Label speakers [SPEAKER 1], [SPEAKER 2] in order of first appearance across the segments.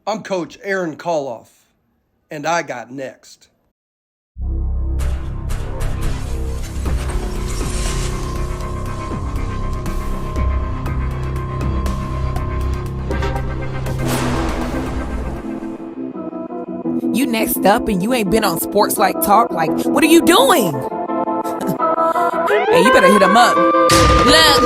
[SPEAKER 1] I'm Coach Aaron Kallhoff, and I got next.
[SPEAKER 2] You next up and you ain't been on SportsLifeTalk. Like, what are you doing? Hey, you better hit him up. Look,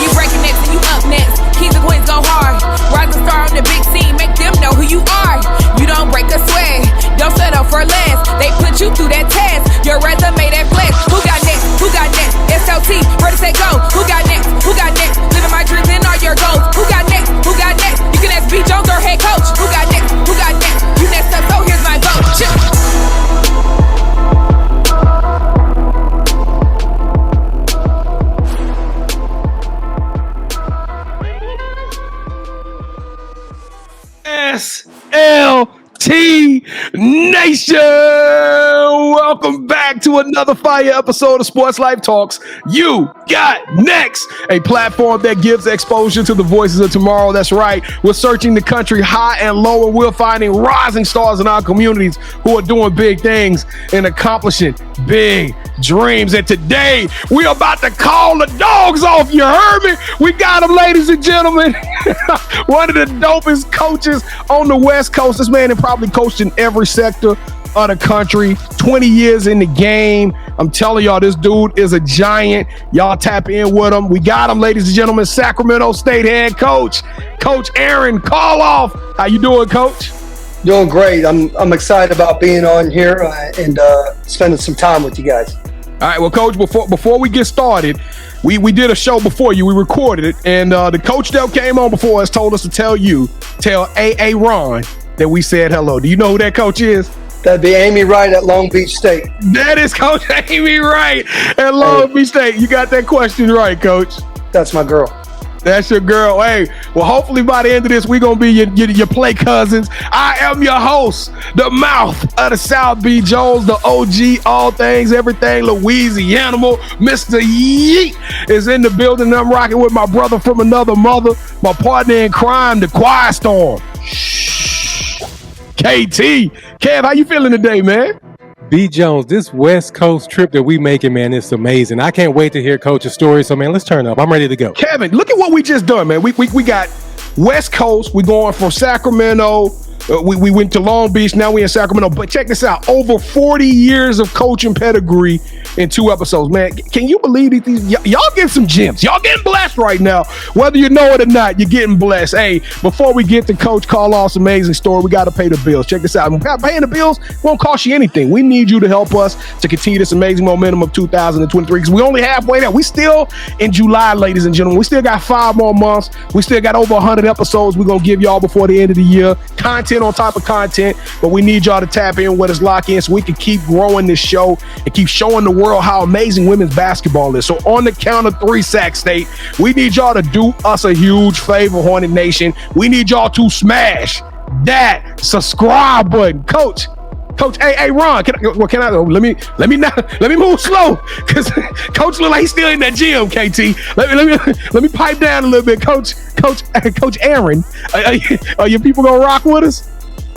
[SPEAKER 2] you breaking next and you up next. Kings and queens go hard. Rise and star on the big scene. Make them know who you are. You don't break a sweat. Don't settle for less. They put you through that test. Your resume that flex. Who got next? Who got next? SLT, ready, say go. Who got next? Who got next? Living my dreams and all your goals. Who got next? Who got next? You can ask B. Jones or head coach. Who got next? Who got next? You next up, so here's my vote. Chill.
[SPEAKER 3] SLT Nation! Welcome back to another fire episode of Sports Life Talks. You got next, a platform that gives exposure to the voices of tomorrow. That's right. We're searching the country high and low, and we're finding rising stars in our communities who are doing big things and accomplishing big dreams. And today, we're about to call the dogs off. You heard me? We got them, ladies and gentlemen. One of the dopest coaches on the West Coast. This man had probably coached in every sector of the country, 20 years in the game. I'm telling y'all, this dude is a giant. Y'all tap in with him. We got him, ladies and gentlemen, Sacramento State head coach, Coach Aaron Kallhoff. How you doing, Coach?
[SPEAKER 1] Doing great. I'm excited about being on here and spending some time with you guys.
[SPEAKER 3] All right, well, Coach, before we get started, we did a show before you. We recorded it, and the coach that came on before us told us to tell A.A. Ron that we said hello. Do you know who that coach is?
[SPEAKER 1] That'd be Amy Wright at Long Beach State.
[SPEAKER 3] That is Coach Amy Wright at Long Beach State. You got that question right, Coach.
[SPEAKER 1] That's my girl.
[SPEAKER 3] That's your girl. Hey, well, hopefully by the end of this, we're going to be your play cousins. I am your host, the mouth of the South, B. Jones, the OG, all things, everything, Louisiana. Mr. Yeet is in the building, and I'm rocking with my brother from another mother, my partner in crime, the Quiet Storm. Shh. KT. Kev, how you feeling today, man?
[SPEAKER 4] B. Jones, this West Coast trip that we making, man, it's amazing. I can't wait to hear Coach's story. So, man, let's turn up. I'm ready to go.
[SPEAKER 3] Kevin, look at what we just done, man. We got West Coast. We're going from Sacramento. We went to Long Beach. Now we're in Sacramento. But check this out. Over 40 years of coaching pedigree in 2 episodes, man. Can you believe that y'all getting some gems? Y'all getting blessed right now. Whether you know it or not, you're getting blessed. Hey, before we get to Coach Kallhoff's amazing story, we got to pay the bills. Check this out. Paying the bills won't cost you anything. We need you to help us to continue this amazing momentum of 2023 because we only halfway there. We still in July, ladies and gentlemen. We still got 5 more months. We still got over 100 episodes we're going to give y'all before the end of the year. Content on top of content, but we need y'all to tap in with us, lock in, so we can keep growing this show and keep showing the world how amazing women's basketball is. So on the count of 3, Sac State, we need y'all to do us a huge favor, Hornet Nation. We need y'all to smash that subscribe button. Coach, hey Ron, let me move slow because Coach look like he's still in that gym. KT, let me pipe down a little bit. Coach Aaron, are your people gonna rock with us?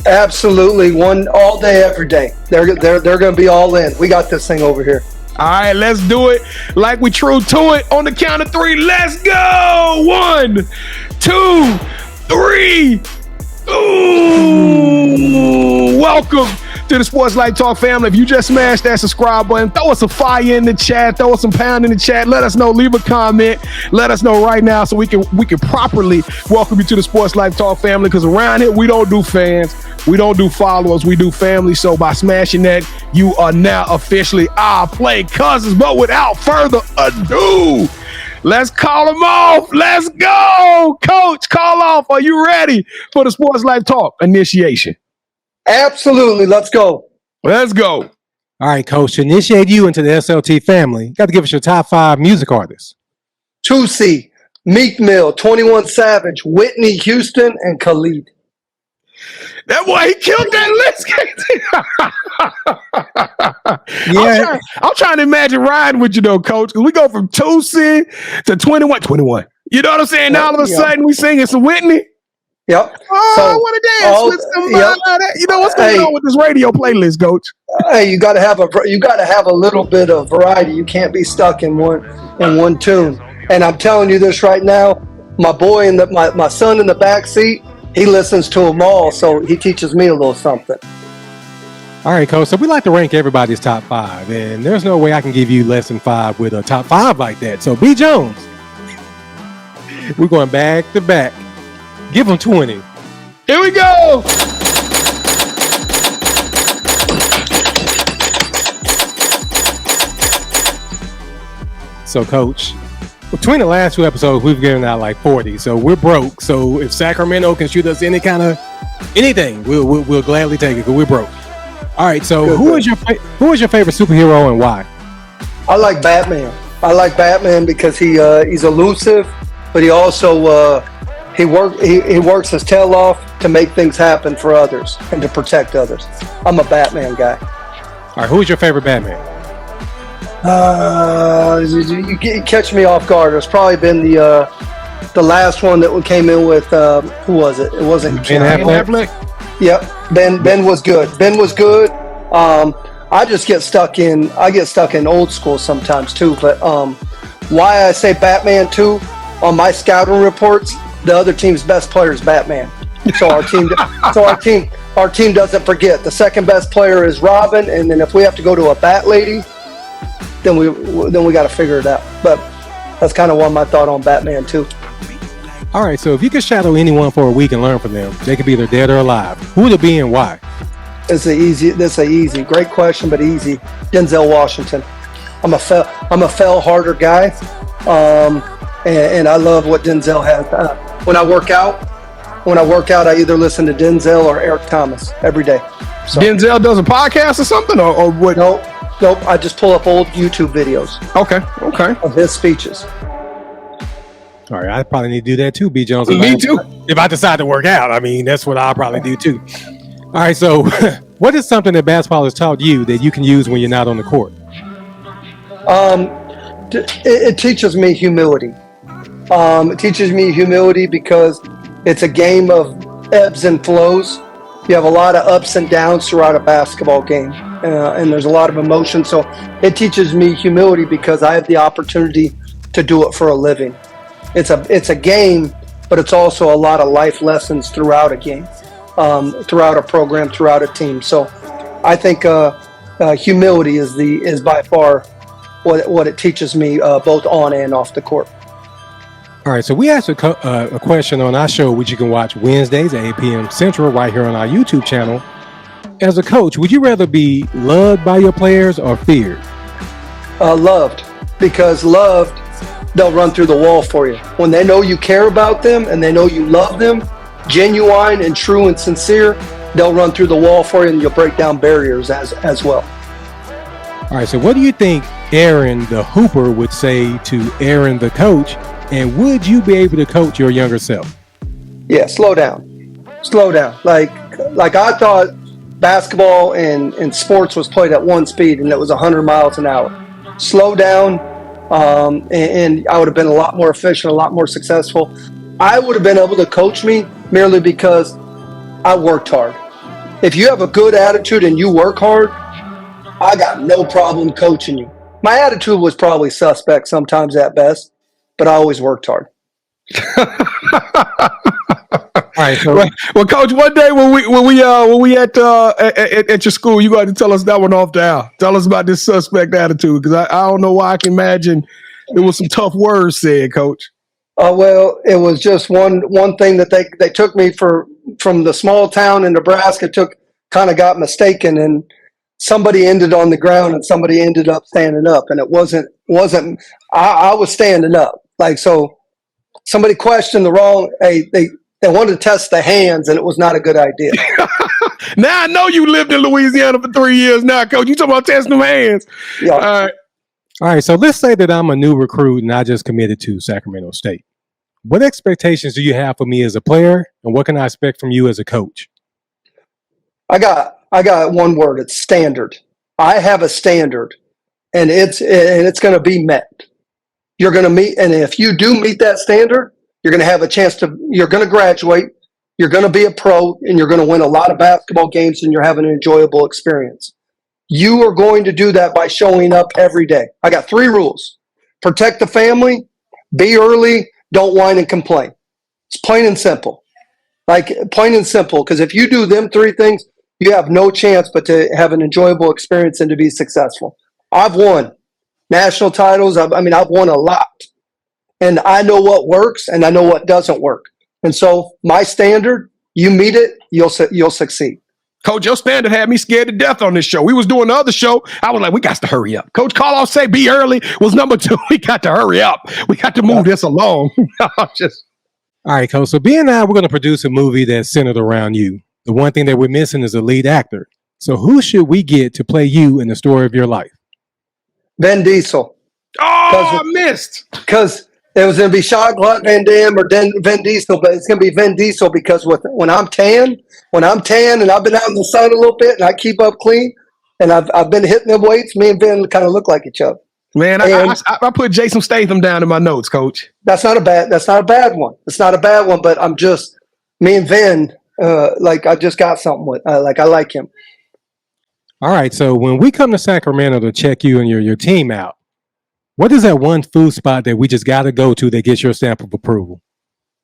[SPEAKER 1] Absolutely, one all day, every day. They're going to be all in. We got this thing over here.
[SPEAKER 3] All right, let's do it like we true to it. On the count of 3, let's go. 1, 2, 3. Ooh, welcome to the Sports Life Talk family. If you just smashed that subscribe button, throw us a fire in the chat, throw us some pound in the chat. Let us know, leave a comment. Let us know right now so we can properly welcome you to the Sports Life Talk family, because around here we don't do fans, we don't do followers, we do family. So by smashing that, you are now officially our play cousins. But without further ado, let's call them off. Let's go. Coach Kallhoff, are you ready for the Sports Life Talk initiation?
[SPEAKER 1] Absolutely. Let's go.
[SPEAKER 3] Let's go.
[SPEAKER 4] All right, Coach, to initiate you into the SLT family, you got to give us your top 5 music artists.
[SPEAKER 1] 2C, Meek Mill, 21 Savage, Whitney Houston, and Khalid.
[SPEAKER 3] That boy, he killed that list. Yeah. I'm trying to imagine riding with you though, Coach, because we go from 2C to 21. You know what I'm saying? Now all of a sudden we singing some Whitney.
[SPEAKER 1] Yep.
[SPEAKER 3] Oh,
[SPEAKER 1] So,
[SPEAKER 3] I want to dance
[SPEAKER 1] oh,
[SPEAKER 3] with somebody.
[SPEAKER 1] yep.
[SPEAKER 3] You know what's going on with this radio playlist, Coach?
[SPEAKER 1] Hey, you got to have a little bit of variety. You can't be stuck in one tune. And I'm telling you this right now, my boy my son in the back seat, he listens to them all, so he teaches me a little something.
[SPEAKER 4] All right, Coach. So we like to rank everybody's top 5, and there's no way I can give you less than 5 with a top 5 like that. So B. Jones, we're going back to back. Give him 20.
[SPEAKER 3] Here we go.
[SPEAKER 4] So, Coach, between the last 2 episodes, we've given out like 40. So we're broke. So if Sacramento can shoot us anything, we'll gladly take it because we're broke. All right. So who is your favorite superhero and why?
[SPEAKER 1] I like Batman. I like Batman because he's elusive, but he also he works his tail off to make things happen for others and to protect others. I'm a Batman guy.
[SPEAKER 4] All right. Who is your favorite Batman?
[SPEAKER 1] You catch me off guard. It's probably been the last one that came in with who was it? It wasn't
[SPEAKER 4] Ben Affleck.
[SPEAKER 1] Yep, Ben was good. Ben was good. I get stuck in old school sometimes too. But why I say Batman too? On my scouting reports, the other team's best player is Batman. So our team doesn't forget. The second best player is Robin, and then if we have to go to a Bat Lady, then we got to figure it out. But that's kind of my thought on Batman too.
[SPEAKER 4] All right, so if you could shadow anyone for a week and learn from them, they could be either dead or alive. Who would it be and why?
[SPEAKER 1] That's easy. Great question, but easy. Denzel Washington. I'm a fell harder guy, and I love what Denzel has. When I work out, I either listen to Denzel or Eric Thomas every day. So,
[SPEAKER 3] Denzel does a podcast or something, or what?
[SPEAKER 1] Nope. I just pull up old YouTube videos.
[SPEAKER 3] Okay.
[SPEAKER 1] Of his speeches.
[SPEAKER 4] All right, I probably need to do that too, B. Jones.
[SPEAKER 3] Me too.
[SPEAKER 4] If I decide to work out, I mean, that's what I'll probably do too. All right, so what is something that basketball has taught you that you can use when you're not on the court?
[SPEAKER 1] It teaches me humility. It teaches me humility because it's a game of ebbs and flows. You have a lot of ups and downs throughout a basketball game, and there's a lot of emotion. So it teaches me humility because I have the opportunity to do it for a living. It's a game, but it's also a lot of life lessons throughout a game, throughout a program, throughout a team. So I think humility is by far what it teaches me both on and off the court.
[SPEAKER 4] All right, so we asked a question on our show, which you can watch Wednesdays at 8 p.m. Central right here on our YouTube channel. As a coach, would you rather be loved by your players or feared?
[SPEAKER 1] Loved, because loved, they'll run through the wall for you. When they know you care about them and they know you love them, genuine and true and sincere, they'll run through the wall for you and you'll break down barriers as well.
[SPEAKER 4] All right, so what do you think Aaron the Hooper would say to Aaron the coach? And would you be able to coach your younger self?
[SPEAKER 1] Yeah, slow down. Like I thought basketball and sports was played at one speed and it was 100 miles an hour. Slow down, and I would have been a lot more efficient, a lot more successful. I would have been able to coach me merely because I worked hard. If you have a good attitude and you work hard, I got no problem coaching you. My attitude was probably suspect sometimes at best, but I always worked hard.
[SPEAKER 4] All right, so
[SPEAKER 3] well, Coach, one day when we at your school, you got to tell us that one off the air. Tell us about this suspect attitude, because I don't know why I can imagine there was some tough words said, Coach.
[SPEAKER 1] Well, it was just one thing that they took me from the small town in Nebraska, kind of got mistaken, and somebody ended on the ground and somebody ended up standing up, and it wasn't I was standing up. Like, so somebody questioned the wrong, they wanted to test the hands, and it was not a good idea.
[SPEAKER 3] Now I know you lived in Louisiana for 3 years now, Coach. You talking about testing them hands.
[SPEAKER 1] Yeah.
[SPEAKER 4] All right, so let's say that I'm a new recruit and I just committed to Sacramento State. What expectations do you have for me as a player, and what can I expect from you as a coach?
[SPEAKER 1] I got one word. It's standard. I have a standard, and it's going to be met. You're going to meet, and if you do meet that standard, you're going to have a chance you're going to graduate, you're going to be a pro, and you're going to win a lot of basketball games, and you're having an enjoyable experience. You are going to do that by showing up every day. I got 3 rules. Protect the family, be early, don't whine and complain. It's plain and simple. Like, plain and simple, because if you do them 3 things, you have no chance but to have an enjoyable experience and to be successful. I've won national titles. I've won a lot. And I know what works and I know what doesn't work. And so my standard, you meet it, you'll succeed.
[SPEAKER 3] Coach, your standard had me scared to death on this show. We was doing the other show. I was like, we got to hurry up. Coach Kallhoff say be early was number 2. We got to hurry up. We got to move this along.
[SPEAKER 4] All right, Coach. So B and I, we're going to produce a movie that's centered around you. The one thing that we're missing is a lead actor. So who should we get to play you in the story of your life?
[SPEAKER 1] Vin Diesel.
[SPEAKER 3] Oh, I missed.
[SPEAKER 1] Because it was going to be Jean-Claude Van Damme or Vin Diesel, but it's going to be Vin Diesel because when I'm tan and I've been out in the sun a little bit and I keep up clean and I've been hitting them weights, me and Vin kind of look like each other.
[SPEAKER 3] Man, I put Jason Statham down in my notes, Coach.
[SPEAKER 1] That's not a bad one. It's not a bad one, but I'm just, me and Vin, I just got something with, I like him.
[SPEAKER 4] All right. So when we come to Sacramento to check you and your team out, what is that one food spot that we just got to go to that gets your stamp of approval?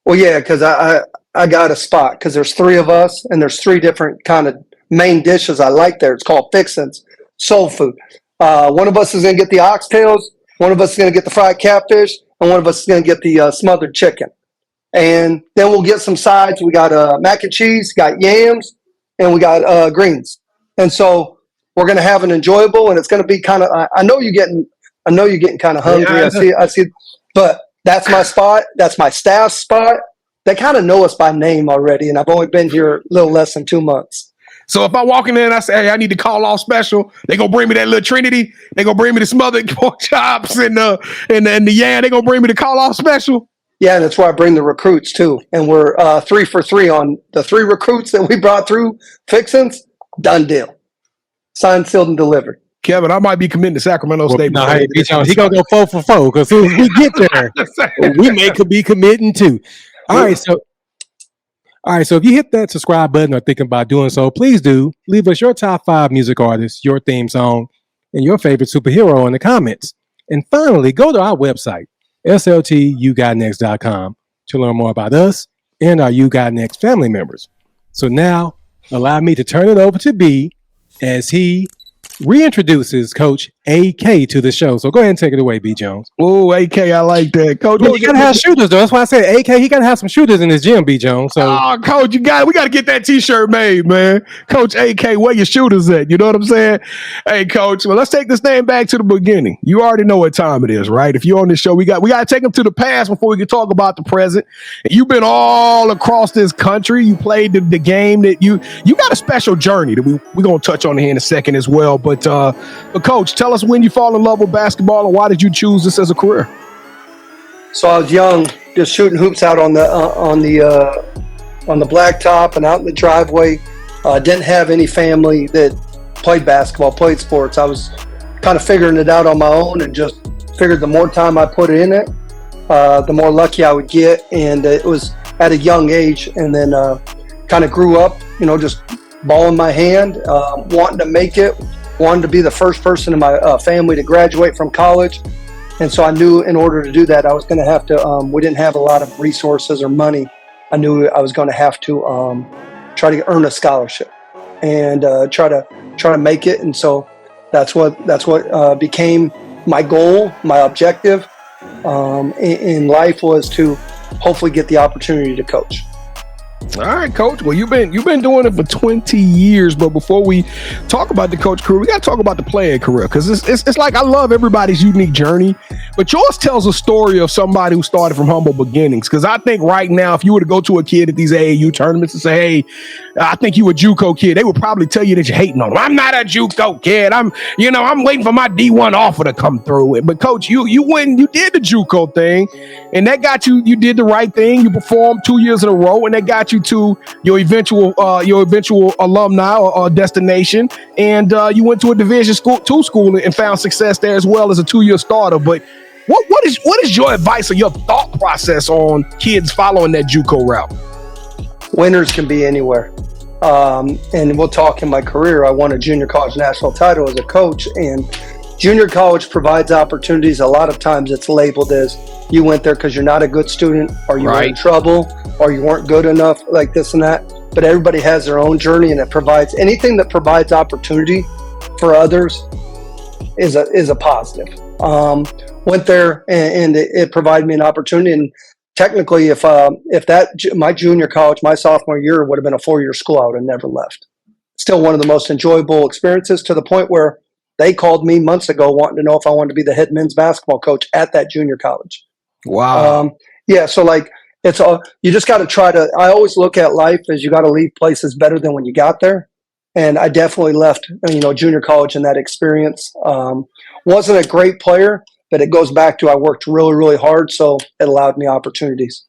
[SPEAKER 4] Well,
[SPEAKER 1] yeah, because I got a spot because there's 3 of us and there's 3 different kind of main dishes I like there. It's called Fixins, soul food. One of us is going to get the oxtails, one of us is going to get the fried catfish, and one of us is going to get the smothered chicken. And then we'll get some sides. We got mac and cheese, got yams, and we got greens. And so we're going to have an enjoyable, and it's going to be kind of. I know you're getting kind of hungry. Yeah, I see. But that's my spot. That's my staff's spot. They kind of know us by name already, and I've only been here a little less than 2 months.
[SPEAKER 3] So if I walk in there and I say, hey, I need to call off special, they gonna bring me that little Trinity. They gonna bring me the smothered pork chops and the yam. They gonna bring me the call off special.
[SPEAKER 1] Yeah, that's why I bring the recruits too. And we're 3 for 3 on the 3 recruits that we brought through Fixins. Done deal. Signed, sealed, and delivered.
[SPEAKER 3] Kevin, I might be committing to Sacramento State.
[SPEAKER 4] No, hey, he gonna go 4 for 4 because as soon as we get there, we may be committing too. All right, so if you hit that subscribe button or thinking about doing so, please do leave us your top 5 music artists, your theme song, and your favorite superhero in the comments. And finally, go to our website, sltugotnext.com, to learn more about us and our You Got Next family members. So now, allow me to turn it over to B as he reintroduces Coach AK to the show. So go ahead and take it away, B. Jones.
[SPEAKER 3] Oh, AK, I like that. Coach,
[SPEAKER 4] you gotta have shooters though. That's why I said AK, he gotta have some shooters in his gym, B. Jones. So
[SPEAKER 3] Coach, we gotta get that t-shirt made, man. Coach AK, where your shooters at? You know what I'm saying? Hey, Coach, well, let's take this thing back to the beginning. You already know what time it is, right? If you're on this show, we gotta take them to the past before we can talk about the present. And you've been all across this country. You played the game that you got a special journey that we're gonna touch on here in a second as well. But Coach, tell us when you fall in love with basketball and why did you choose this as a career?
[SPEAKER 1] So I was young, just shooting hoops out on the blacktop and out in the driveway. Didn't have any family that played basketball, played sports. I was kind of figuring it out on my own and just figured the more time I put in it, the more lucky I would get. And it was at a young age, and then kind of grew up, just ball in my hand, wanting to make it. Wanted to be the first person in my family to graduate from college. And so I knew in order to do that, I was going to have to, we didn't have a lot of resources or money. I knew I was going to have to try to earn a scholarship and try to make it. And so that's what became my goal, my objective in life, was to hopefully get the opportunity to coach.
[SPEAKER 3] All right, Coach. Well, you've been doing it for 20 years, but before we talk about the coach career, we got to talk about the player career, because it's like, I love everybody's unique journey, but yours tells a story of somebody who started from humble beginnings. Because I think right now, if you were to go to a kid at these AAU tournaments and say, hey, I think you a Juco kid, they would probably tell you that you're hating on them. I'm not a Juco kid. I'm waiting for my D1 offer to come through. But Coach, you did the Juco thing, and that got you did the right thing. You performed 2 years in a row, and that got you to your eventual alumni or destination, and you went to a Division school and found success there as well as a 2-year starter. But what is your advice or your thought process on kids following that JUCO route?
[SPEAKER 1] winners can be anywhere. And we'll talk in my career. I won a junior college national title as a coach, and junior college provides opportunities. A lot of times it's labeled as you went there because you're not a good student, or you were in trouble, or you weren't good enough, like this and that. But everybody has their own journey, and it provides anything that provides opportunity for others is a positive. Went there and it provided me an opportunity. And technically, if my junior college, my sophomore year would have been a 4-year school, I would have never left. Still one of the most enjoyable experiences, to the point where they called me months ago wanting to know if I wanted to be the head men's basketball coach at that junior college.
[SPEAKER 3] Wow.
[SPEAKER 1] Yeah. So like, it's all, you just got to try to, I always look at life as you got to leave places better than when you got there. And I definitely left, junior college in that experience. Wasn't a great player, but it goes back to I worked really, really hard, so it allowed me opportunities.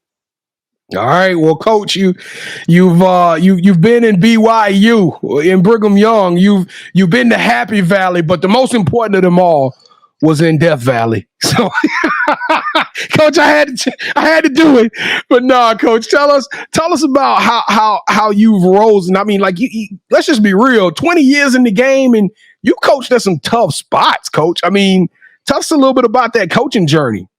[SPEAKER 3] All right, well, Coach, you've been in BYU, in Brigham Young. You've been to Happy Valley, but the most important of them all was in Death Valley. So, Coach, I had to do it. But no, Coach, tell us about how you've rose. And I mean, like, let's just be real. 20 years in the game, and you coached at some tough spots, Coach. I mean, tell us a little bit about that coaching journey.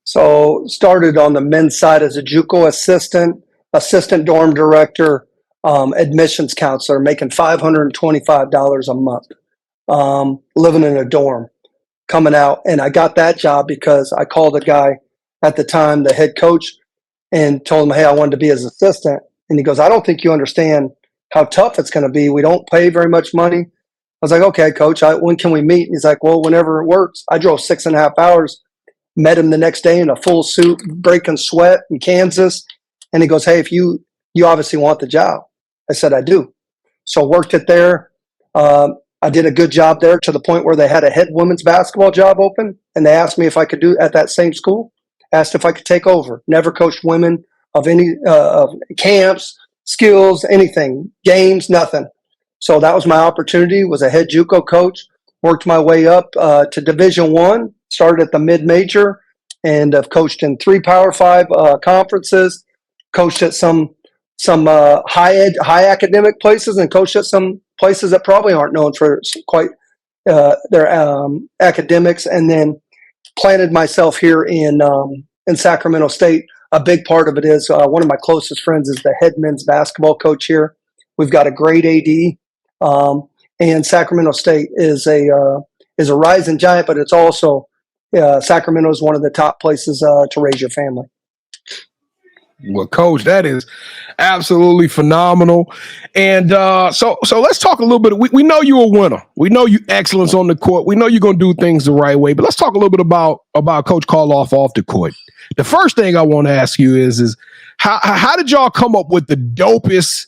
[SPEAKER 1] So started on the men's side as a Juco assistant dorm director, admissions counselor, making $525 a month, living in a dorm, coming out. And I got that job because I called a guy at the time, the head coach, and told him, hey, I wanted to be his assistant. And he goes, I don't think you understand how tough it's going to be. We don't pay very much money. I was like, okay, coach, when can we meet? And he's like, well, whenever it works. I drove 6.5 hours. Met him the next day in a full suit, breaking sweat in Kansas. And he goes, hey, if you obviously want the job. I said, I do. So worked it there. I did a good job there, to the point where they had a head women's basketball job open. And they asked me if I could do at that same school. Asked if I could take over. Never coached women of any camps, skills, anything, games, nothing. So that was my opportunity. Was a head Juco coach. Worked my way up to Division I. Started at the mid-major, and I've coached in 3 Power 5 conferences, coached at some high academic places, and coached at some places that probably aren't known for quite their academics, and then planted myself here in Sacramento State. A big part of it is one of my closest friends is the head men's basketball coach here. We've got a great AD, and Sacramento State is a rising giant, but it's also Sacramento is one of the top places to raise your family.
[SPEAKER 3] Well, Coach, that is absolutely phenomenal. And so let's talk a little bit. We know you're a winner. We know you excellence on the court. We know you're going to do things the right way. But let's talk a little bit about Coach Kallhoff off the court. The first thing I want to ask you is how did y'all come up with the dopest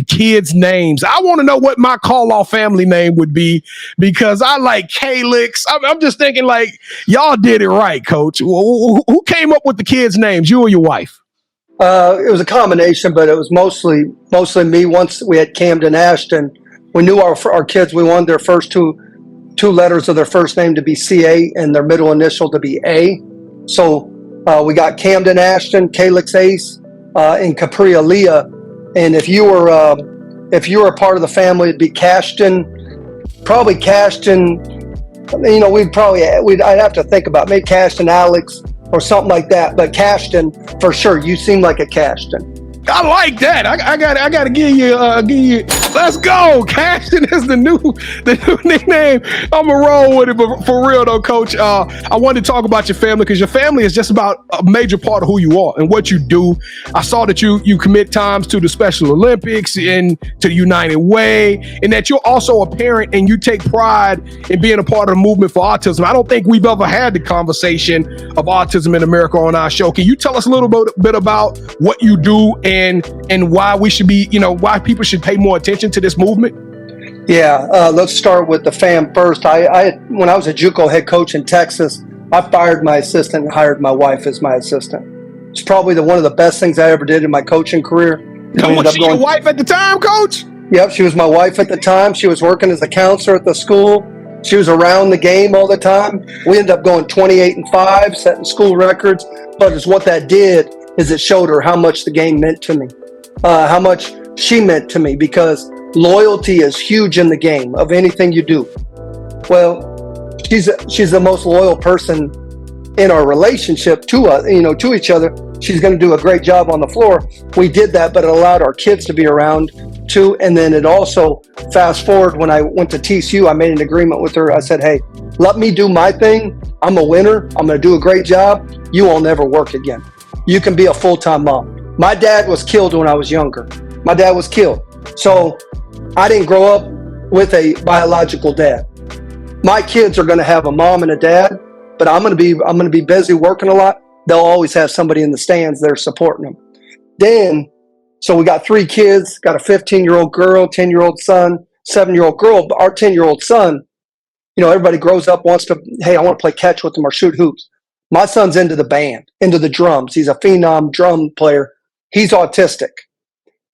[SPEAKER 3] kids' names? I want to know what my Kallhoff family name would be, because I like Calix. I'm just thinking, like, y'all did it right, Coach. Who came up with the kids' names, you or your wife?
[SPEAKER 1] It was a combination, but it was mostly me. Once we had Camden Ashton, we knew our kids, we wanted their first two letters of their first name to be CA and their middle initial to be A. So we got Camden Ashton, Calix Ace, and Capria Leah. And if you were a part of the family, it'd be Cashton, probably Cashton. I'd have to think about maybe Cashton Alex or something like that. But Cashton, for sure, you seem like a Cashton.
[SPEAKER 3] I like that. I got to give you. Let's go. Cashton is the new nickname. I'm gonna roll with it. But for real though, Coach, I wanted to talk about your family, because your family is just about a major part of who you are and what you do. I saw that you commit times to the Special Olympics and to the United Way, and that you're also a parent and you take pride in being a part of the movement for autism. I don't think we've ever had the conversation of autism in America on our show. Can you tell us a little bit about what you do and why we should be, why people should pay more attention to this movement?
[SPEAKER 1] Yeah, let's start with the fam first. When I was a Juco head coach in Texas, I fired my assistant and hired my wife as my assistant. It's probably one of the best things I ever did in my coaching career.
[SPEAKER 3] Was she your wife at the time, Coach?
[SPEAKER 1] Yep, she was my wife at the time. She was working as a counselor at the school. She was around the game all the time. We ended up going 28-5, setting school records. But it's what that did is it showed her how much the game meant to me. how much she meant to me, because loyalty is huge in the game of anything you do. Well, she's the most loyal person in our relationship to us, to each other. She's going to do a great job on the floor. We did that, but it allowed our kids to be around too. And then it also, fast forward, when I went to TCU, I made an agreement with her. I said, hey, let me do my thing. I'm a winner. I'm going to do a great job. You will never work again. You can be a full-time mom. My dad was killed when I was younger. My dad was killed. So I didn't grow up with a biological dad. My kids are going to have a mom and a dad, but I'm going to be busy working a lot. They'll always have somebody in the stands there supporting them. Then, so we got 3 kids, got a 15-year-old girl, 10-year-old son, 7-year-old girl. But our 10-year-old son, everybody grows up, wants to, hey, I want to play catch with them or shoot hoops. My son's into the band, into the drums. He's a phenom drum player. He's autistic.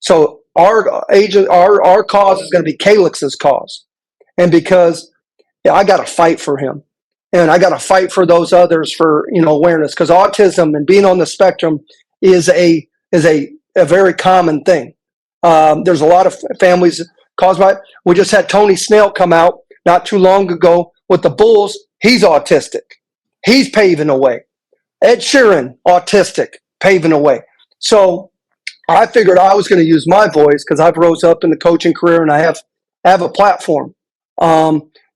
[SPEAKER 1] So our cause is going to be Calix's cause. And because I got to fight for him. And I got to fight for those others for, awareness, because autism and being on the spectrum is a very common thing. There's a lot of families caused by it. We just had Tony Snell come out not too long ago with the Bulls. He's autistic. He's paving the way. Ed Sheeran, autistic, paving the way. So I figured I was going to use my voice, because I've rose up in the coaching career and I have a platform.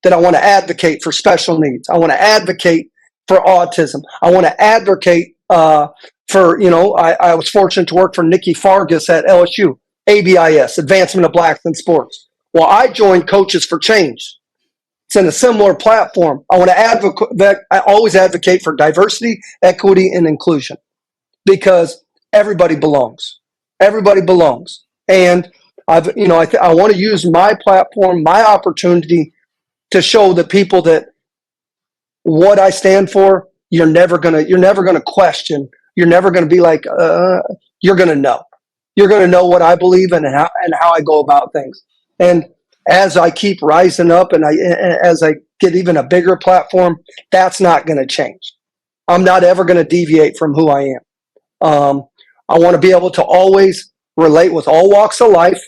[SPEAKER 1] That I want to advocate for special needs. I want to advocate for autism. I want to advocate for, I was fortunate to work for Nikki Fargas at LSU, ABIS, Advancement of Blacks in Sports. Well, I joined Coaches for Change. It's in a similar platform. I want to advocate. I always advocate for diversity, equity, and inclusion, because everybody belongs. Everybody belongs. And I want to use my platform, my opportunity, to show the people that what I stand for, you're never gonna question. You're never gonna be like, you're gonna know. You're gonna know what I believe in and how I go about things. And as I keep rising up and as I get even a bigger platform, that's not gonna change. I'm not ever gonna deviate from who I am. I want to be able to always relate with all walks of life,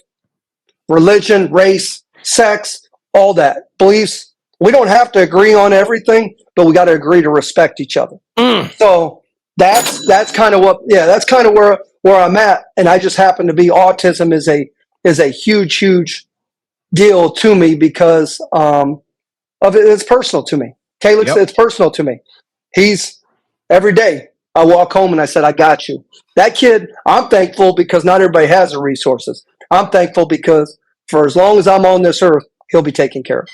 [SPEAKER 1] religion, race, sex, all that, beliefs. We don't have to agree on everything, but we got to agree to respect each other. So that's kind of where I'm at. And I just happen to be, autism is a huge deal to me because of it. It's personal to me. Calix, It's personal to me. He's, every day I walk home and I said, I got you. That kid, I'm thankful because not everybody has the resources. I'm thankful because for as long as I'm on this earth, he'll be taken care of.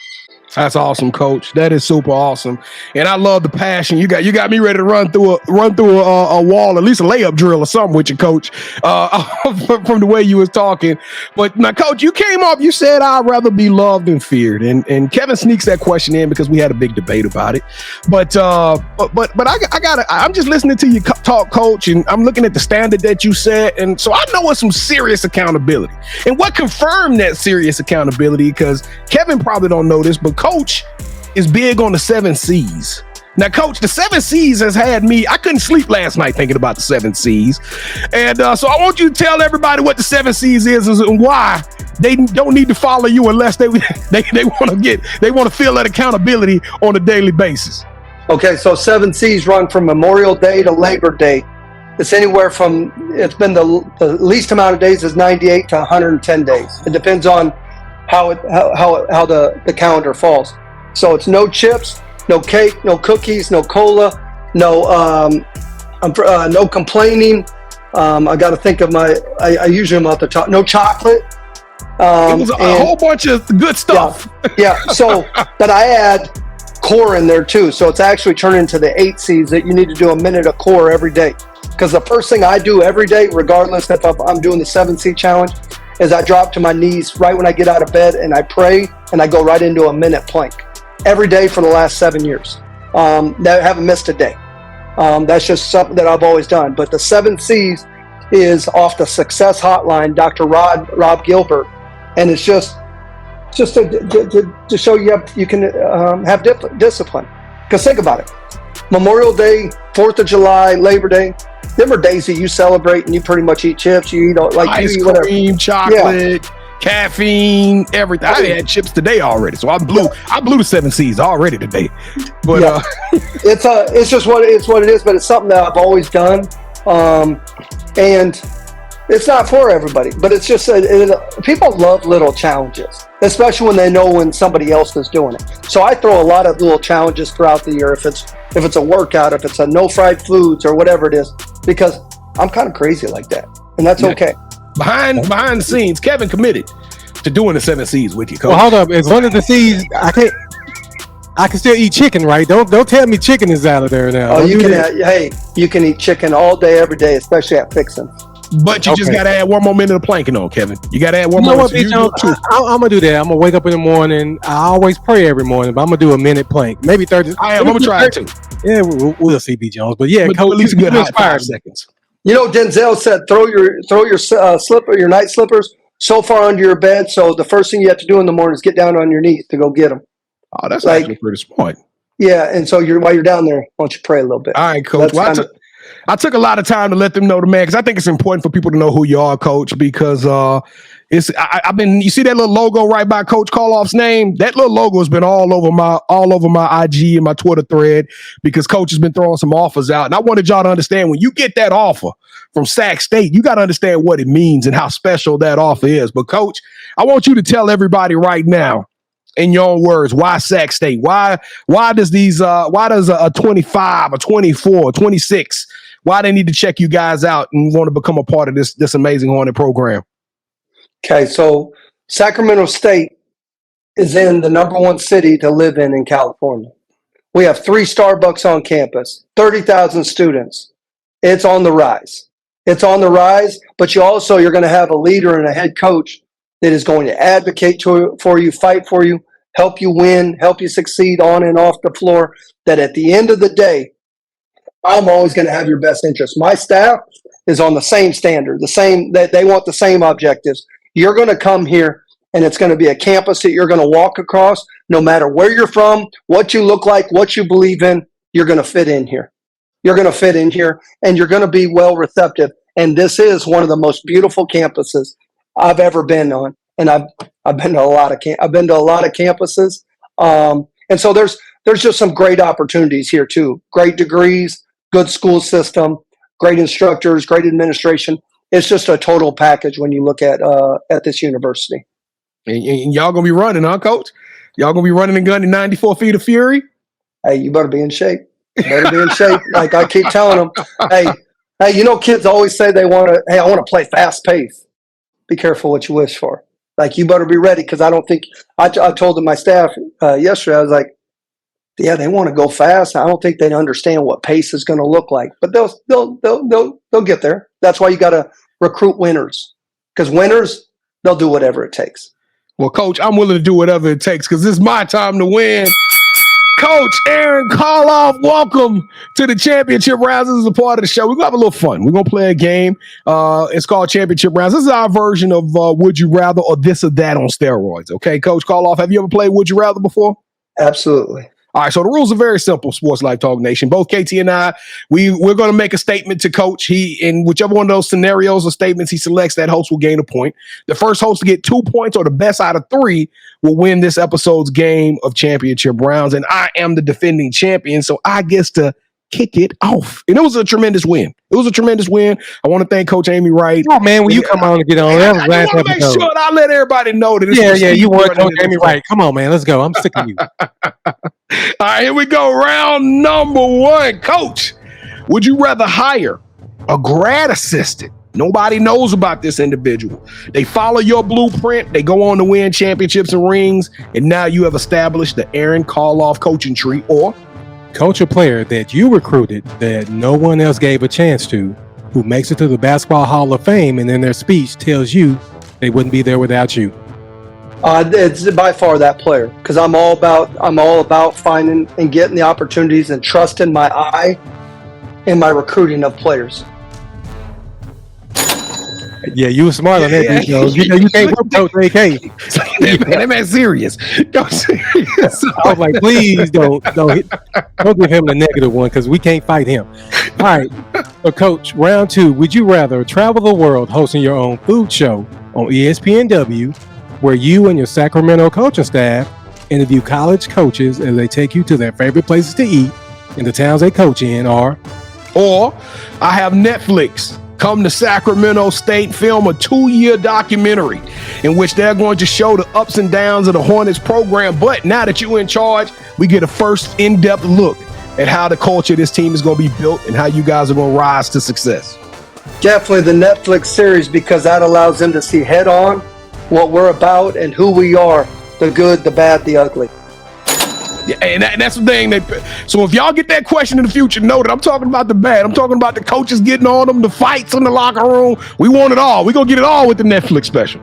[SPEAKER 3] That's awesome, Coach. That is super awesome, and I love the passion. You got me ready to run through a wall, at least a layup drill or something with you, Coach. From the way you was talking, but now, Coach, you came up. You said I'd rather be loved than feared, and Kevin sneaks that question in because we had a big debate about it. But I'm just listening to you talk, Coach, and I'm looking at the standard that you set, and so I know it's some serious accountability. And what confirmed that serious accountability? Because Kevin probably don't know this, but Coach is big on the 7 C's. Now, Coach, the 7 C's has had me, I couldn't sleep last night thinking about the 7 C's. And so I want you to tell everybody what the 7 C's is and why they don't need to follow you unless they want to feel that accountability on a daily basis.
[SPEAKER 1] Okay, so 7 C's run from Memorial Day to Labor Day. It's anywhere from, it's been the least amount of days is 98 to 110 days. It depends on how the calendar falls. So it's no chips, no cake, no cookies, no cola, no complaining. I got to think of I usually am at the top. No chocolate.
[SPEAKER 3] It was a whole bunch of good stuff.
[SPEAKER 1] Yeah. So, but I add core in there too. So it's actually turned into the 8 C's that you need to do a minute of core every day. Because the first thing I do every day, regardless if I'm doing the 7 C challenge, is I drop to my knees right when I get out of bed and I pray and I go right into a minute plank every day for the last 7 years. I haven't missed a day. That's just something that I've always done. But the 7 C's is off the Success Hotline, Dr. Rob Gilbert, and it's just to show you can have discipline. Because think about it: Memorial Day, 4th of July, Labor Day. them are days that you celebrate and you pretty much eat chips. You eat
[SPEAKER 3] ice
[SPEAKER 1] you eat whatever.
[SPEAKER 3] cream, chocolate, caffeine, everything. I had chips today already, so I blew the 7 C's already today. But
[SPEAKER 1] it's just what it is. But it's something that I've always done, and it's not for everybody. But it's just people love little challenges, especially when they know when somebody else is doing it. So I throw a lot of little challenges throughout the year. If it's a workout, if it's a no fried foods or whatever it is, because I'm kind of crazy like that, and that's okay. Behind
[SPEAKER 3] the scenes, Kevin committed to doing the 7 C's with you, Coach.
[SPEAKER 4] Well, hold up. As one of the C's, I can still eat chicken, right? Don't tell me chicken is out of there now.
[SPEAKER 1] Oh, you can eat chicken all day, every day, especially at Fixins.
[SPEAKER 3] But you just got to add one more minute of planking on, Kevin. You got to add one more minute.
[SPEAKER 4] I'm going to do that. I'm going to wake up in the morning. I always pray every morning, but I'm going to do a minute plank. Maybe 30.
[SPEAKER 3] I'm going to try it too.
[SPEAKER 4] Yeah, we'll see, B. Jones. But yeah,
[SPEAKER 3] Coach, at least a good 5 seconds.
[SPEAKER 1] You know, Denzel said throw your slipper, your night slippers, so far under your bed. So the first thing you have to do in the morning is get down on your knees to go get them.
[SPEAKER 3] Oh, that's actually pretty smart.
[SPEAKER 1] Yeah, and so while you're down there, why don't you pray a little bit?
[SPEAKER 3] All right, Coach. I took a lot of time to let them know the man, because I think it's important for people to know who you are, Coach, because you see that little logo right by Coach Kallhoff's name? That little logo has been all over my IG and my Twitter thread, because Coach has been throwing some offers out. And I wanted y'all to understand, when you get that offer from Sac State, you got to understand what it means and how special that offer is. But Coach, I want you to tell everybody right now, in your own words, why Sac State? Why does a 25, a 24, a 26, why they need to check you guys out and want to become a part of this amazing Hornet program?
[SPEAKER 1] Okay, so Sacramento State is in the #1 city to live in California. We have 3 Starbucks on campus, 30,000 students. It's on the rise. It's on the rise, but you're going to have a leader and a head coach that is going to advocate for you, fight for you, help you win, help you succeed on and off the floor, that at the end of the day, I'm always going to have your best interest. My staff is on the same standard, that they want the same objectives. You're going to come here, and it's going to be a campus that you're going to walk across. No matter where you're from, what you look like, what you believe in, you're going to fit in here. You're going to fit in here, and you're going to be well receptive. And this is one of the most beautiful campuses I've ever been on. And I've been to a lot of campuses. And so there's just some great opportunities here too. Great degrees, good school system, great instructors, great administration. It's just a total package when you look at this university.
[SPEAKER 3] And y'all gonna be running, huh, Coach? Y'all gonna be running and gunning 94 feet of fury?
[SPEAKER 1] Hey, you better be in shape. Like I keep telling them, hey, kids always say I want to play fast pace. Be careful what you wish for. Like, you better be ready, because I don't think I told my staff yesterday. I was like, yeah, they want to go fast. I don't think they understand what pace is going to look like, but they'll get there. That's why you got to recruit winners, because winners, they'll do whatever it takes.
[SPEAKER 3] Well, Coach, I'm willing to do whatever it takes, because it's my time to win. Coach Aaron Kallhoff, welcome to the championship rounds. This is a part of the show. We're going to have a little fun. We're going to play a game. It's called championship rounds. This is our version of Would You Rather, or this or that on steroids. Okay, Coach Kallhoff, have you ever played Would You Rather before?
[SPEAKER 1] Absolutely.
[SPEAKER 3] All right, so the rules are very simple, Sports Life Talk Nation. Both KT and I, we're going to make a statement to Coach. In whichever one of those scenarios or statements he selects, that host will gain a point. The first host to get 2 points, or the best out of 3, will win this episode's game of championship rounds. And I am the defending champion, so I guess to kick it off. And it was a tremendous win. I want to thank Coach Amy Wright.
[SPEAKER 4] Oh, man, when you come on to get on, that was last episode. Make sure
[SPEAKER 3] I let everybody know that
[SPEAKER 4] you won, Coach Amy Wright. Come on, man, let's go. I'm sick of you.
[SPEAKER 3] All right, here we go. Round number 1. Coach, would you rather hire a grad assistant? Nobody knows about this individual. They follow your blueprint. They go on to win championships and rings. And now you have established the Aaron Kallhoff coaching tree. Or
[SPEAKER 4] coach a player that you recruited that no one else gave a chance to, who makes it to the Basketball Hall of Fame, and in their speech tells you they wouldn't be there without you.
[SPEAKER 1] It's by far that player, because I'm all about finding and getting the opportunities and trusting my eye in my recruiting of players.
[SPEAKER 4] Yeah, you were smart on that. You can't work Coach AK.
[SPEAKER 3] That man's serious.
[SPEAKER 4] I was like, please don't give him the negative one, because we can't fight him. All right. So, Coach, round 2. Would you rather travel the world hosting your own food show on ESPNW, where you and your Sacramento coaching staff interview college coaches as they take you to their favorite places to eat in the towns they coach in, or
[SPEAKER 3] I have Netflix come to Sacramento State, film a 2-year documentary in which they're going to show the ups and downs of the Hornets program. But now that you're in charge, we get a first in-depth look at how the culture of this team is going to be built and how you guys are going to rise to success.
[SPEAKER 1] Definitely the Netflix series, because that allows them to see head on what we're about and who we are, the good, the bad, the ugly.
[SPEAKER 3] Yeah, and that's the thing. So if y'all get that question in the future, know that I'm talking about the bad. I'm talking about the coaches getting on them, the fights in the locker room. We want it all. We're going to get it all with the Netflix special.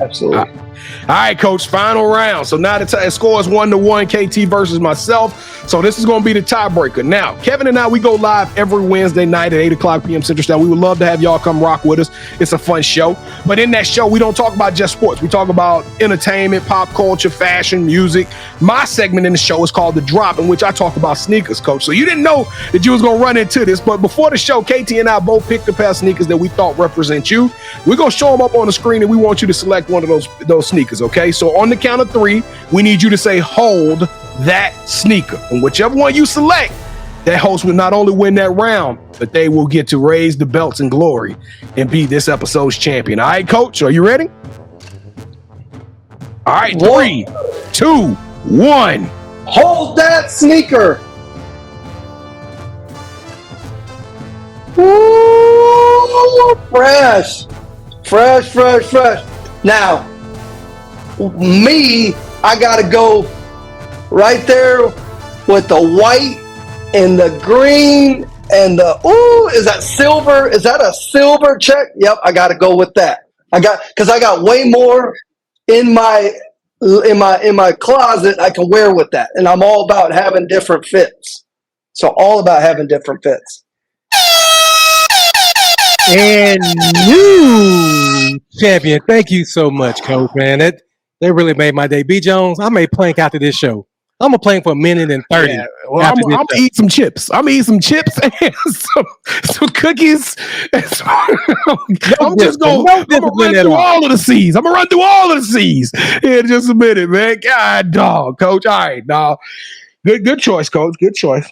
[SPEAKER 1] Absolutely.
[SPEAKER 3] All right, Coach, final round. So now the score is 1-1, KT versus myself. So this is going to be the tiebreaker. Now, Kevin and I, we go live every Wednesday night at 8 o'clock p.m. Central Standard. We would love to have y'all come rock with us. It's a fun show. But in that show, we don't talk about just sports. We talk about entertainment, pop culture, fashion, music. My segment in the show is called The Drop, in which I talk about sneakers, Coach. So you didn't know that you was going to run into this. But before the show, KT and I both picked a pair of sneakers that we thought represent you. We're going to show them up on the screen, and we want you to select one of those sneakers, okay? So on the count of 3, we need you to say, hold that sneaker. And whichever one you select, that host will not only win that round, but they will get to raise the belts in glory and be this episode's champion. All right, Coach, are you ready? All right, 3, 2, 1.
[SPEAKER 1] Hold that sneaker. Ooh, fresh. Now, me, I got to go right there with the white and the green and is that silver? Is that a silver check? Yep, I got to go with that. Because I got way more in my closet I can wear with that, and I'm all about having different fits. So all about having different fits.
[SPEAKER 4] And new champion. Thank you so much, Coach, man. They really made my day. B. Jones, I may plank after this show. I'm going to plank for a minute and 30.
[SPEAKER 3] Yeah, well, I'm going to eat some chips. I'm going to eat some chips and some cookies. And I'm just going to run through all of the C's. I'm going to run through all of the C's in just a minute, man. God, dog, Coach. All right, now, good choice, Coach. Good choice.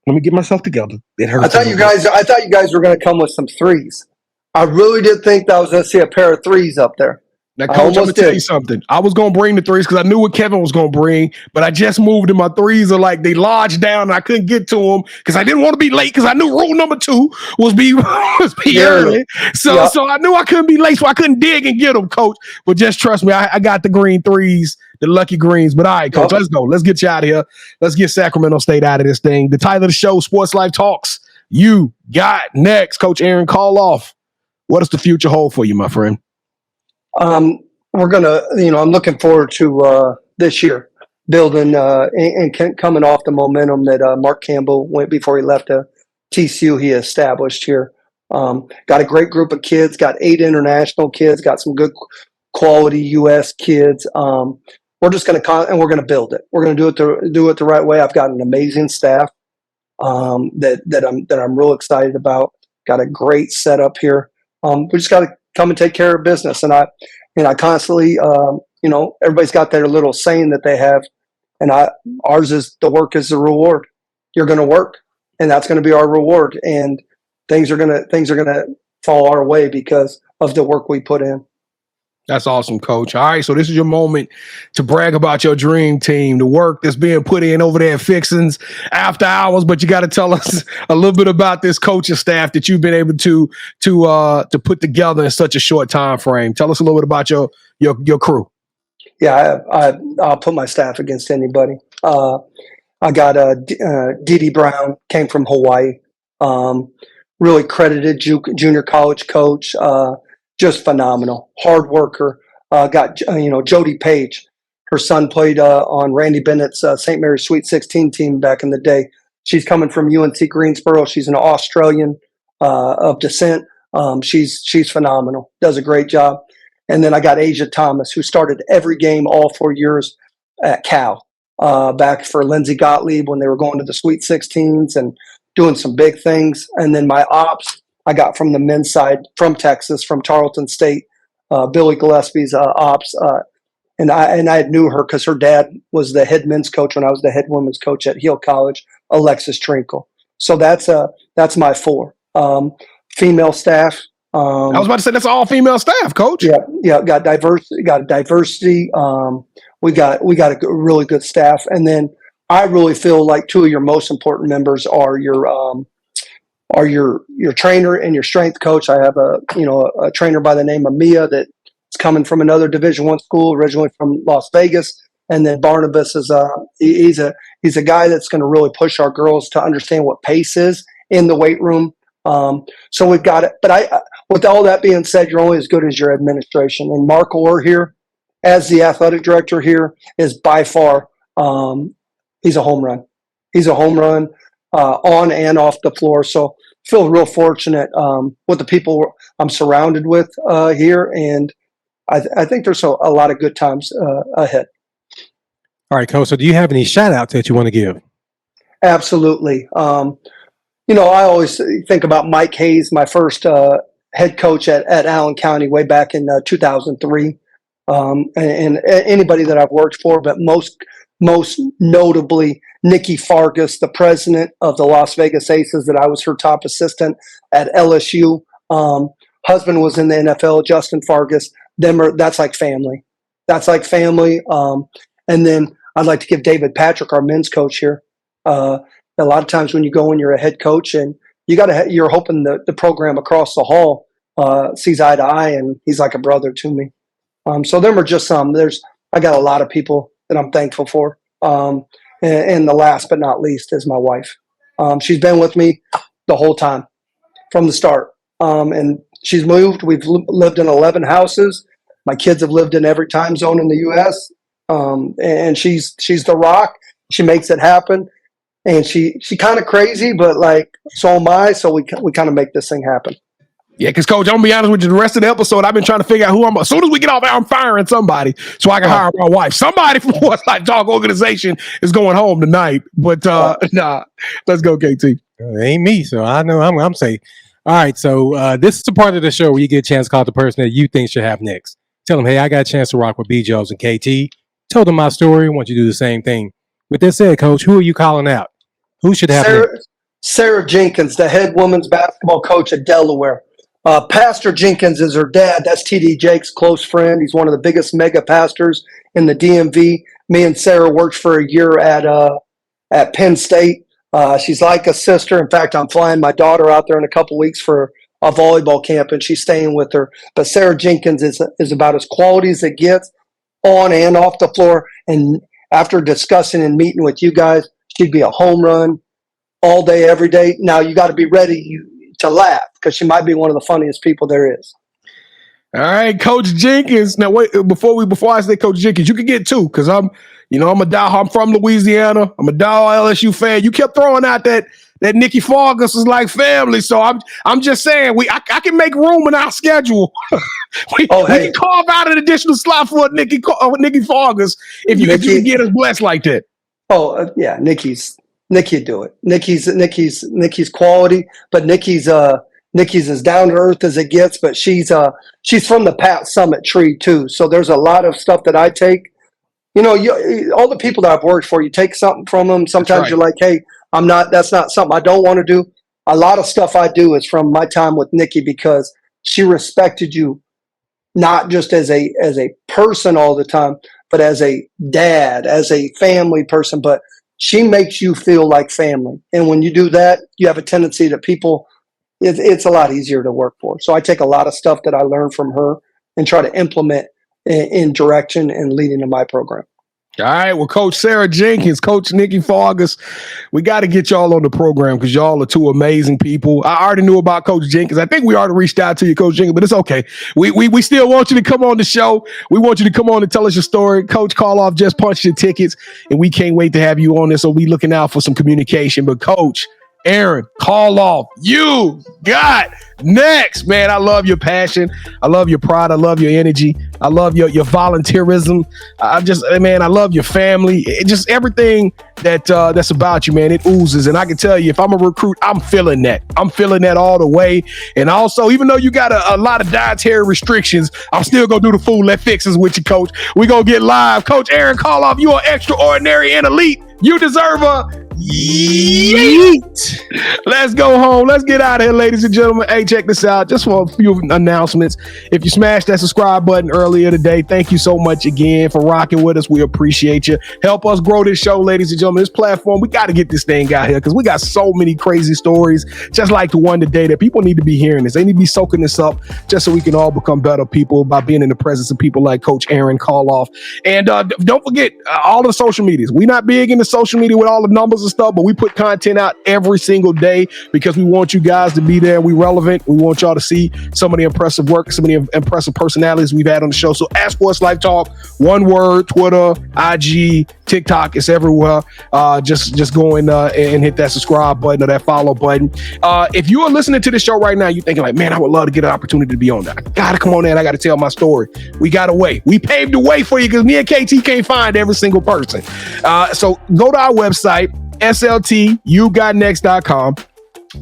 [SPEAKER 3] Let me get myself together. It hurts.
[SPEAKER 1] I thought you guys were going to come with some 3s. I really did think that I was going to see a pair of 3s up there.
[SPEAKER 3] Now, Coach, I'm going to tell you something. I was going to bring the 3s because I knew what Kevin was going to bring, but I just moved and my 3s are like they lodged down and I couldn't get to them because I didn't want to be late because I knew rule number 2 was be early. So I knew I couldn't be late, so I couldn't dig and get them, Coach. But just trust me, I got the green 3s, the lucky greens. But all right, Coach, let's go. Let's get you out of here. Let's get Sacramento State out of this thing. The title of the show, Sports Life Talks. You got next. Coach Aaron Kallhoff. What does the future hold for you, my friend?
[SPEAKER 1] We're going to, I'm looking forward to this year, building and coming off the momentum that Mark Campbell went before he left to TCU, he established here. Got a great group of kids, got 8 international kids, got some good quality U.S. kids. We're just going to, and we're going to build it. We're going to do it the right way. I've got an amazing staff that I'm real excited about. Got a great setup here. We just got to come and take care of business. And I constantly, everybody's got their little saying that they have, and ours is the work is the reward. You're going to work, and that's going to be our reward. And things are going to fall our way because of the work we put in.
[SPEAKER 3] That's awesome, Coach. All right, so this is your moment to brag about your dream team, the work that's being put in over there at Fixins after hours. But you got to tell us a little bit about this coaching staff that you've been able to put together in such a short time frame. Tell us a little bit about your crew.
[SPEAKER 1] Yeah, I'll put my staff against anybody. I got Didi Brown, came from Hawaii, really credited junior college coach. Just phenomenal, hard worker. Got Jody Page, her son played on Randy Bennett's St. Mary's Sweet 16 team back in the day. She's coming from UNC Greensboro. She's an Australian of descent. She's phenomenal. Does a great job. And then I got Asia Thomas, who started every game all 4 years at Cal, back for Lindsey Gottlieb when they were going to the Sweet 16s and doing some big things. And then my ops, I got from the men's side from Texas, from Tarleton State, Billy Gillespie's ops. And I knew her because her dad was the head men's coach when I was the head women's coach at Hill College, Alexis Trinkle. So that's my 4. Female staff.
[SPEAKER 3] I was about to say that's all female staff, Coach.
[SPEAKER 1] Yeah, got diversity. We got a really good staff, and then I really feel like 2 of your most important members are your trainer and your strength coach. I have a trainer by the name of Mia that's coming from another Division I school, originally from Las Vegas, and then Barnabas is he's a guy that's going to really push our girls to understand what pace is in the weight room. So we've got it. But with all that being said, you're only as good as your administration. And Mark Orr here, as the athletic director here, is by far, he's a home run. He's a home run on and off the floor. So feel real fortunate with the people I'm surrounded with here. And I think there's a lot of good times ahead.
[SPEAKER 4] All right, Coach. So do you have any shout outs that you want to give?
[SPEAKER 1] Absolutely. I always think about Mike Hayes, my first head coach at Allen County way back in 2003, and anybody that I've worked for, but most notably Nikki Fargas, the president of the Las Vegas Aces, that I was her top assistant at LSU. Husband was in the NFL, Justin Fargas. That's like family. That's like family. And then I'd like to give David Patrick, our men's coach here. A lot of times when you go and you're a head coach and you're hoping the program across the hall sees eye to eye, and he's like a brother to me. So them are just some. I got a lot of people that I'm thankful for. And the last but not least is my wife. She's been with me the whole time from the start. And she's moved. We've lived in 11 houses. My kids have lived in every time zone in the U.S. And she's the rock. She makes it happen. And she kind of crazy, but like, so am I. So we kind of make this thing happen.
[SPEAKER 3] Yeah, because Coach, I'm gonna be honest with you. The rest of the episode, I've been trying to figure out who I'm. As soon as we get off there, I'm firing somebody so I can hire my wife. Somebody from SportsLifeTalk organization is going home tonight. But nah, let's go, KT.
[SPEAKER 4] It ain't me, so I know I'm safe. All right, so this is the part of the show where you get a chance to call the person that you think should have next. Tell them, hey, I got a chance to rock with B. Jones and KT. Told them my story. I want you to do the same thing. With that said, Coach, who are you calling out? Who should have next?
[SPEAKER 1] Sarah Jenkins, the head women's basketball coach at Delaware. Pastor Jenkins is her dad. That's T.D. Jake's close friend. He's one of the biggest mega pastors in the DMV. Me and Sarah worked for a year at Penn State. She's like a sister. In fact, I'm flying my daughter out there in a couple weeks for a volleyball camp, and she's staying with her. But Sarah Jenkins is about as quality as it gets on and off the floor. And after discussing and meeting with you guys, she'd be a home run all day, every day. Now, you got to be ready to laugh because she might be one of the funniest people there is.
[SPEAKER 3] All right, Coach Jenkins. Now, wait, before I say Coach Jenkins, you can get 2 because I'm from Louisiana. I'm a diehard LSU fan. You kept throwing out that Nikki Fargas is like family. So I'm just saying I can make room in our schedule. we can carve out an additional slot for Nikki Fargas if you can get us blessed like that.
[SPEAKER 1] Oh yeah, Nikki do it. Nikki's quality, but Nikki's as down to earth as it gets. But she's from the Pat Summit tree too. So there's a lot of stuff that I take. All the people that I've worked for, you take something from them. Sometimes you're like, hey, that's not something I don't want to do. A lot of stuff I do is from my time with Nikki because she respected you not just as a person all the time, but as a dad, as a family person. But she makes you feel like family. And when you do that, you have a tendency that people, it's a lot easier to work for. So I take a lot of stuff that I learned from her and try to implement in direction and leading to my program.
[SPEAKER 3] All right. Well, Coach Sarah Jenkins, Coach Nikki Fargas, we got to get y'all on the program because y'all are 2 amazing people. I already knew about Coach Jenkins. I think we already reached out to you, Coach Jenkins, but it's okay. We still want you to come on the show. We want you to come on and tell us your story. Coach Kallhoff just punched your tickets, and we can't wait to have you on this. So we looking out for some communication. But Coach, Aaron Kallhoff. You got next, man. I love your passion. I love your pride. I love your energy. I love your volunteerism. I love your family. Just everything that's about you, man. It oozes. And I can tell you, if I'm a recruit, I'm feeling that. I'm feeling that all the way. And also, even though you got a lot of dietary restrictions, I'm still going to do the food at Fixins with you, Coach. We're going to get live. Coach Aaron Kallhoff, you are extraordinary and elite. You deserve a yeet. Let's go home. Let's get out of here, ladies and gentlemen. Hey, check this out. Just for a few announcements. If you smashed that subscribe button earlier today, thank you so much again for rocking with us. We appreciate you. Help us grow this show, ladies and gentlemen. This platform, we got to get this thing out here because we got so many crazy stories, just like the one today, that people need to be hearing this. They need to be soaking this up just so we can all become better people by being in the presence of people like Coach Aaron Kallhoff. And don't forget all the social medias. We're not big into social media with all the numbers and stuff, but we put content out every single day because we want you guys to be there. We relevant. We want y'all to see some of the impressive work, some of the impressive personalities we've had on the show. So at SportsLifeTalk, one word, Twitter, IG, TikTok, it's everywhere. Just go in and hit that subscribe button or that follow button. If you are listening to this show right now, you're thinking like, man, I would love to get an opportunity to be on that. I gotta come on there and I gotta tell my story. We got a way. We paved the way for you because me and KT can't find every single person. So go to our website, SLTUGotNext.com.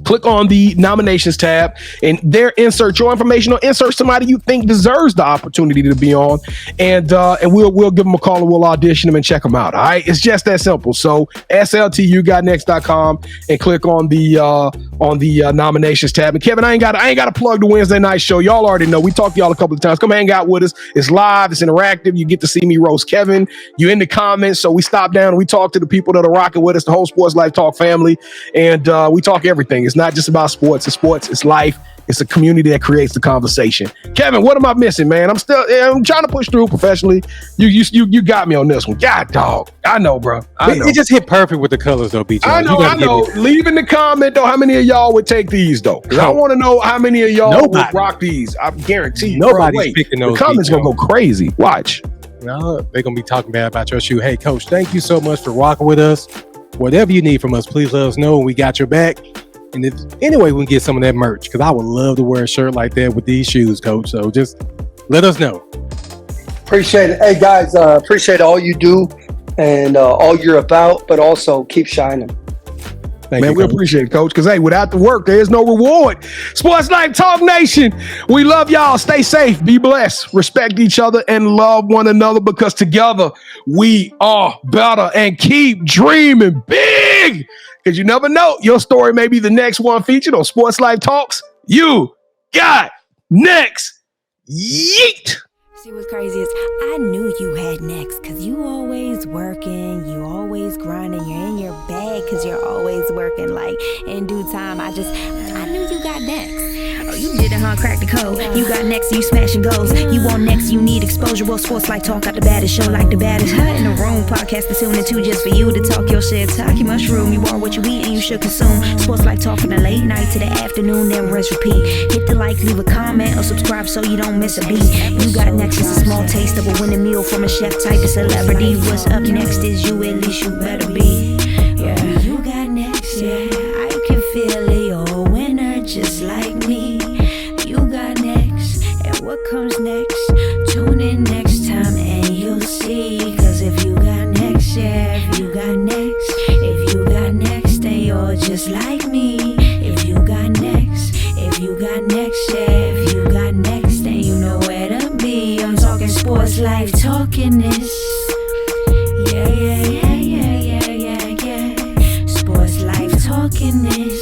[SPEAKER 3] Click on the nominations tab and there insert your information or insert somebody you think deserves the opportunity to be on, and we'll give them a call and we'll audition them and check them out. All right, it's just that simple. So SLTUGotNext.com and click on the nominations tab. And Kevin, I ain't got to plug the Wednesday night show. Y'all already know. We talked to y'all a couple of times. Come hang out with us. It's live. It's interactive. You get to see me roast Kevin. You in the comments. So we stop down and we talk to the people that are rocking with us, the whole Sports Life Talk family, and we talk everything. It's not just about sports. It's sports. It's life. It's a community that creates the conversation. Kevin, what am I missing, man? I'm trying to push through professionally. You got me on this one. God, dog. I know, bro. I know.
[SPEAKER 4] It just hit perfect with the colors, though, BJ.
[SPEAKER 3] I know. Leave in the comment, though, how many of y'all would take these, though? Because I want to know how many of y'all would rock these. I guarantee you.
[SPEAKER 4] Nobody's picking those.
[SPEAKER 3] The comments going to go crazy. Watch.
[SPEAKER 4] No, they're going to be talking bad about your shoe. Hey, Coach, thank you so much for rocking with us. Whatever you need from us, please let us know. We got your back. And if anyway, we can get some of that merch because I would love to wear a shirt like that with these shoes, Coach. So just let us know.
[SPEAKER 1] Appreciate it. Hey, guys, appreciate all you do and all you're about, but also keep shining.
[SPEAKER 3] Thank you, we appreciate it, Coach, because, hey, without the work, there is no reward. Sports Life Talk Nation, we love y'all. Stay safe, be blessed, respect each other, and love one another because together we are better. And keep dreaming big because you never know. Your story may be the next one featured on Sports Life Talks. You got next. Yeet.
[SPEAKER 2] See what's crazy is I knew you had next because you always working, you always grinding, you're in your bag because you're always working. Like in due time, I knew you got next. Oh, you did it, huh? Crack the code. You got next, you smashing goals. You want next, you need exposure. Well, Sports Life Talk got the baddest show, like the baddest in the room. Podcast to tune into just for you to talk your shit. Talk your mushroom. You are what you eat and you should consume. Sports Life Talk from the late night to the afternoon, then rest repeat. Hit the like, leave a comment, or subscribe so you don't miss a beat. You got next is a small taste of a winning meal from a chef type of celebrity. What's up next is you, at least you better be. Yeah, you got next, yeah. I can feel it, you're a winner just like me. You got next, and what comes next? Tune in next time and you'll see. Cause if you got next, yeah, if you got next, then you're just like me. If you got next, yeah, if you got next, then you know where to be. I'm talking Sports Life, talking this. Yeah. Sports Life, talking this.